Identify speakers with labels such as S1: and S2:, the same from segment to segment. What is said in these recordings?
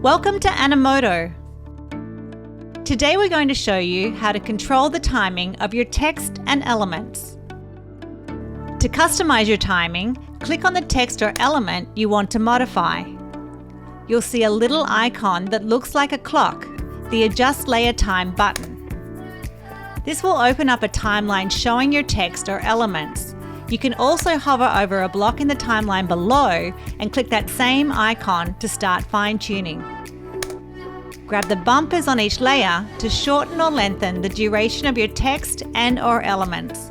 S1: Welcome to Animoto. Today we're going to show you how to control the timing of your text and elements. To customize your timing, click on the text or element you want to modify. You'll see a little icon that looks like a clock, the Adjust Layer Time button. This will open up a timeline showing your text or elements. You can also hover over a block in the timeline below and click that same icon to start fine-tuning. Grab the bumpers on each layer to shorten or lengthen the duration of your text and/or elements.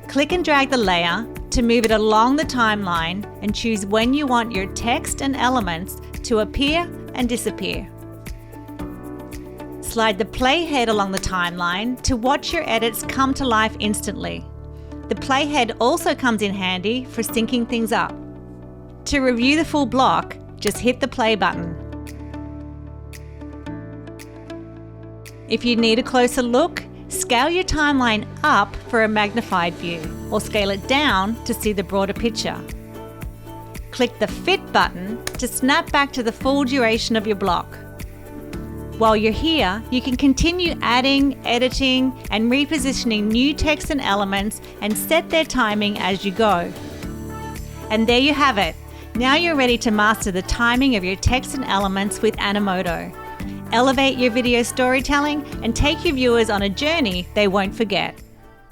S1: Click and drag the layer to move it along the timeline and choose when you want your text and elements to appear and disappear. Slide the playhead along the timeline to watch your edits come to life instantly. The playhead also comes in handy for syncing things up. To review the full block, just hit the play button. If you need a closer look, scale your timeline up for a magnified view, or scale it down to see the broader picture. Click the Fit button to snap back to the full duration of your block. While you're here, you can continue adding, editing, and repositioning new text and elements and set their timing as you go. And there you have it. Now you're ready to master the timing of your text and elements with Animoto. Elevate your video storytelling and take your viewers on a journey they won't forget.